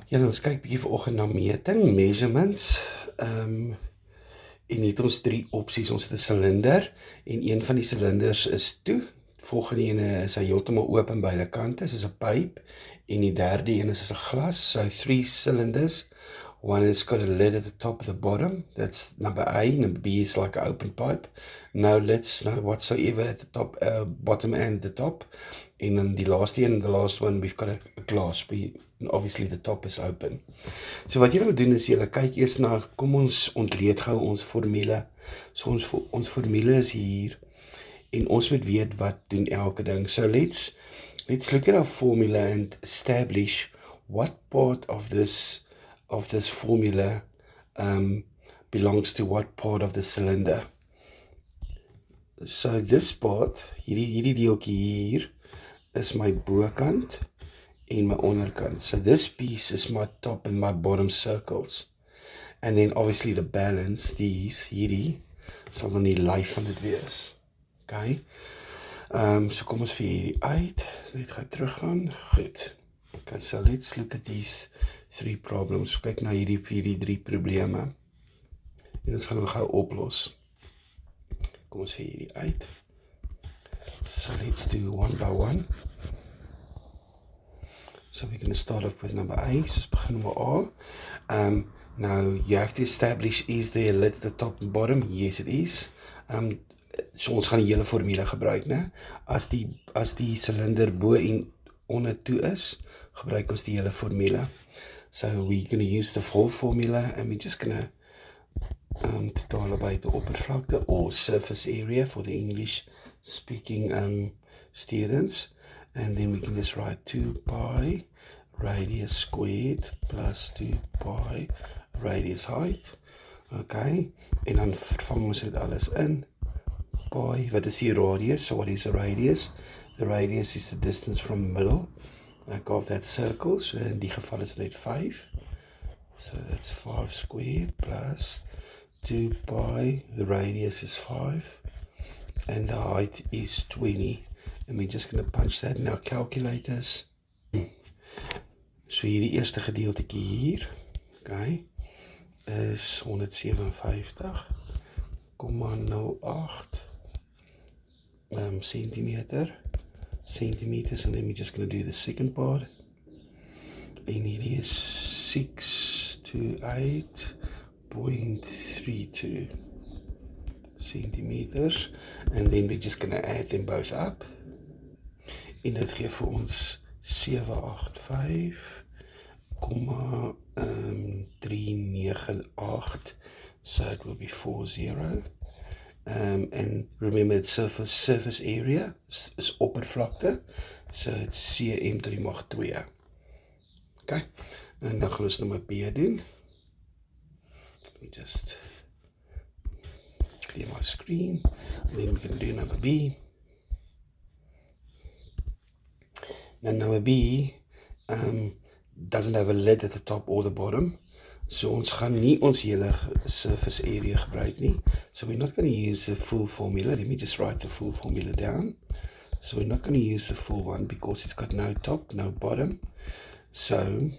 Ja, ons kyk bietjie vanoggend na meting, measurements. En het ons 3 opsies. Ons het 'n silinder en een van die silinders is toe. Volgende een is hy heeltemal oop aan beide kante, soos 'n pyp. En die derde een is 'n glas. So 3 cylinders. One has got a lid at the top of the bottom. That's number A. Number B is like an open pipe. No lids, no whatsoever at the top, bottom and the top. And then the last one, we've got a glass. Obviously the top is open. So wat julle moet doen is julle kyk eers na, kom ons ontleed gou ons formule. So ons formule is hier en ons moet weet wat doen elke ding. So let's look at our formula and establish what part of this formula belongs to what part of the cylinder. So this part, hierdie deeltjie hier, is my bokant en my onderkant. So this piece is my top and my bottom circles. And then obviously the balance, hierdie, sal dan die lyf van dit wees. Okay? So kom ons vir hierdie uit. Net gaan teruggaan. Goed. Okay, so let's look at these 3 problems. Kyk na hierdie 3 probleme. En ons gaan hom gou oplos. Kom ons vir hierdie uit. So let's do one by one. So we're going to start off with number A. So let's begin with A. Now you have to establish, is there a lid at the top and bottom? Yes, it is. So ons gaan die hele formule gebruik, né? As die silinder bo en onder toe is, gebruik ons die hele formule. So we're going to use the full formula and we're just going to totale buite oppervlakte or surface area for the English speaking students. And then we can just write 2 pi radius squared plus 2 pi radius height. Okay, en dan vervang ons dit alles in. Pi, wat is die radius? So what is the radius? The radius is the distance from the middle of that circle. So in die geval is dit 5. So that's 5 squared plus 2 pi. The radius is 5. And the height is 20. And we're just going to punch that in our calculators. So hierdie eerste gedeeltjie hier, okay, is 157,08 centimeters, and then we're just going to do the second part. En hierdie is 628.32 centimeters, and then we're just going to add them both up. En dit gee vir ons 785,398, so it will be 40. And remember it's surface area is oppervlakte, so it's cm to die mag 2. Okay, en dan gaan ons nommer B doen. Let me just clear my screen, and then we can do number B. Now number B doesn't have a lid at the top or the bottom. So ons gaan nie ons hele surface area gebruik nie. So we're not going to use the full formula. Let me just write the full formula down. So we're not going to use the full one because it's got no top, no bottom. So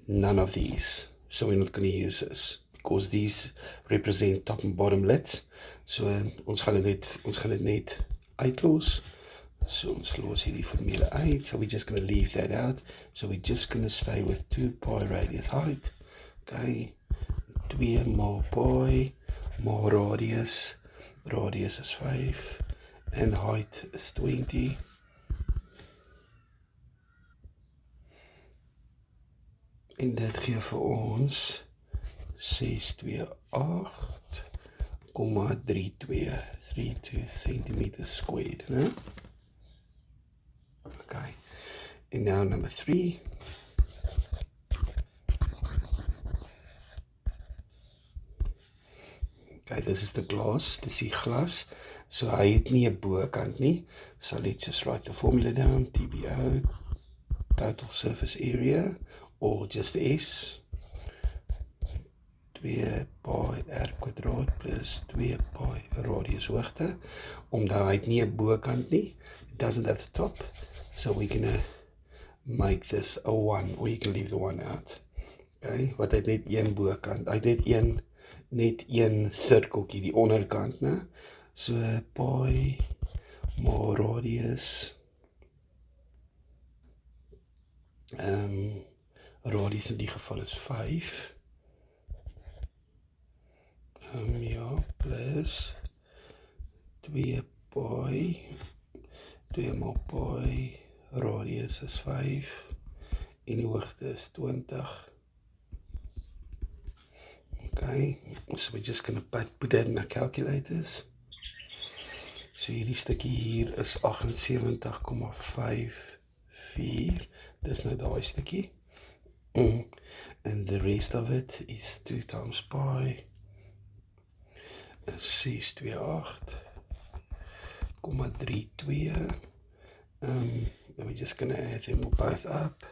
none of these. So we're not going to use this because these represent top and bottom lids. So ons gaan dit net uitlos. So ons los hierdie formule uit. So we're just going to leave that out. So we're just going to stay with 2 pi radius height. Okay. 2 more pi, more radius. Radius is 5. And height is 20. En dit gee vir ons 628,32 centimeters squared, né? Okay, and now number 3. Okay, this is the glass, dis die glas. So hy het nie 'n bokant nie. So let's just write the formula down. TBO, total surface area, or just S. 2 pi r kwadraat plus 2 pi radius hoogte. Omdat hy het nie 'n bokant nie. It doesn't have the top. So we're going to make this a 1, or you can leave the 1 out. Okay, wat het net een bokant, hy het net een sirkeltjie, die onderkant, né? So pi maar radius, radius in die geval is 5, ja, plus 2 pi, 2 maal pi, radius is 5, en die hoogte is 20. Okay, so we're just going to put that in our calculators. So hierdie stukkie hier is 78,54. Dis nou daai stukkie. And the rest of it is 2 times pi. 628,32. And we're just going to add them both up.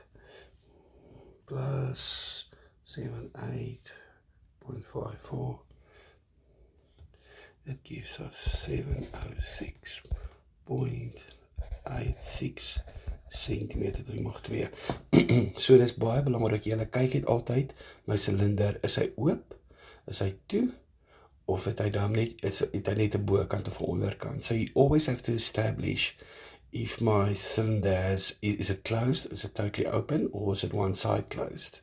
Plus 78.54. That gives us 706.86 centimeter 3/2. So dis baie belangrik, julle kyk het altyd, my silinder, is hy oop, is hy toe, of het hy dan net, het hy net 'n bokant of 'n onderkant. So you always have to establish if my cylinder is it closed, is it totally open, or is it one side closed?